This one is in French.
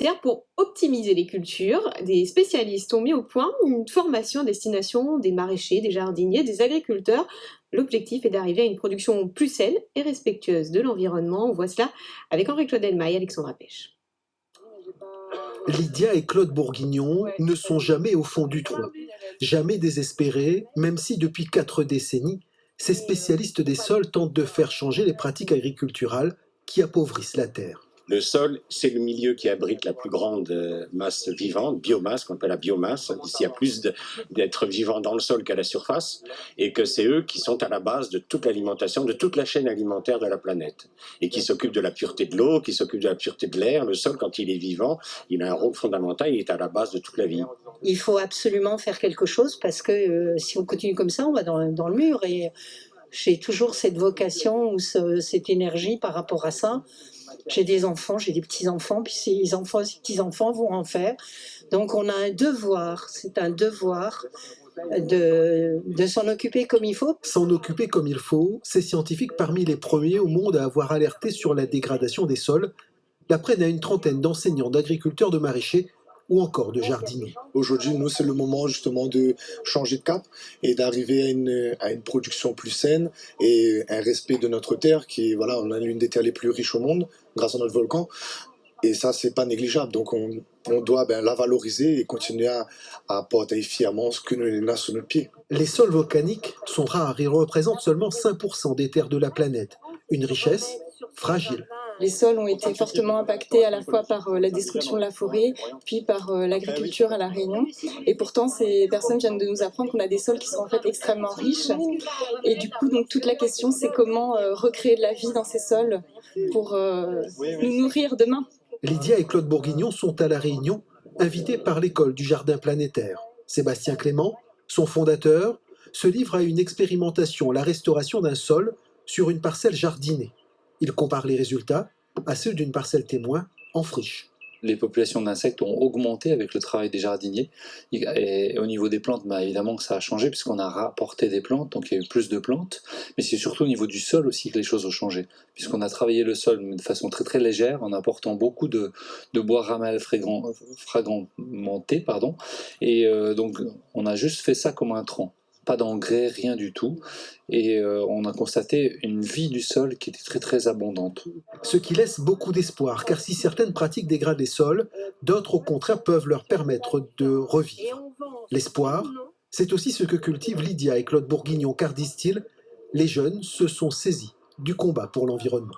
D'ailleurs, pour optimiser les cultures, des spécialistes ont mis au point une formation à destination des maraîchers, des jardiniers, des agriculteurs. L'objectif est d'arriver à une production plus saine et respectueuse de l'environnement. On voit cela avec Henri-Claude Delmaille et Alexandra Pêche. Lydia et Claude Bourguignon ne sont jamais au fond du trou, jamais désespérés, même si depuis 4 décennies, ces spécialistes des sols tentent de faire changer les pratiques agriculturales qui appauvrissent la terre. Le sol, c'est le milieu qui abrite la plus grande masse vivante, biomasse, qu'on appelle la biomasse. Il y a plus d'êtres vivants dans le sol qu'à la surface, et que c'est eux qui sont à la base de toute l'alimentation, de toute la chaîne alimentaire de la planète, et qui s'occupent de la pureté de l'eau, qui s'occupent de la pureté de l'air. Le sol, quand il est vivant, il a un rôle fondamental, il est à la base de toute la vie. Il faut absolument faire quelque chose parce que si on continue comme ça, on va dans le mur. Et j'ai toujours cette vocation ou cette énergie par rapport à ça. J'ai des enfants, j'ai des petits-enfants, puis ces enfants et ces petits-enfants vont en faire. Donc on a un devoir, c'est un devoir de s'en occuper comme il faut. S'en occuper comme il faut, ces scientifiques parmi les premiers au monde à avoir alerté sur la dégradation des sols l'apprennent à une trentaine d'enseignants, d'agriculteurs, de maraîchers ou encore de jardiniers. Aujourd'hui, nous, c'est le moment justement de changer de cap et d'arriver à une production plus saine et un respect de notre terre qui, voilà, on a l'une des terres les plus riches au monde grâce à notre volcan. Et ça, c'est pas négligeable. Donc, on doit la valoriser et continuer à porter fièrement ce que nous avons sous notre pied. Les sols volcaniques sont rares et représentent seulement 5% des terres de la planète. Une richesse fragile. Les sols ont été fortement impactés à la fois par la destruction de la forêt, puis par l'agriculture à La Réunion. Et pourtant, ces personnes viennent de nous apprendre qu'on a des sols qui sont en fait extrêmement riches. Et du coup, donc, toute la question, c'est comment recréer de la vie dans ces sols pour nous nourrir demain. Lydia et Claude Bourguignon sont à La Réunion, invités par l'école du Jardin planétaire. Sébastien Clément, son fondateur, se livre à une expérimentation, la restauration d'un sol sur une parcelle jardinée. Il compare les résultats à ceux d'une parcelle témoin en friche. Les populations d'insectes ont augmenté avec le travail des jardiniers. Et au niveau des plantes, évidemment que ça a changé puisqu'on a rapporté des plantes, donc il y a eu plus de plantes. Mais c'est surtout au niveau du sol aussi que les choses ont changé, puisqu'on a travaillé le sol de façon très très légère, en apportant beaucoup de bois ramal fragmenté, et donc on a juste fait ça comme un tronc. Pas d'engrais, rien du tout, et on a constaté une vie du sol qui était très très abondante. Ce qui laisse beaucoup d'espoir, car si certaines pratiques dégradent les sols, d'autres au contraire peuvent leur permettre de revivre. L'espoir, c'est aussi ce que cultivent Lydia et Claude Bourguignon, car disent-ils, les jeunes se sont saisis du combat pour l'environnement.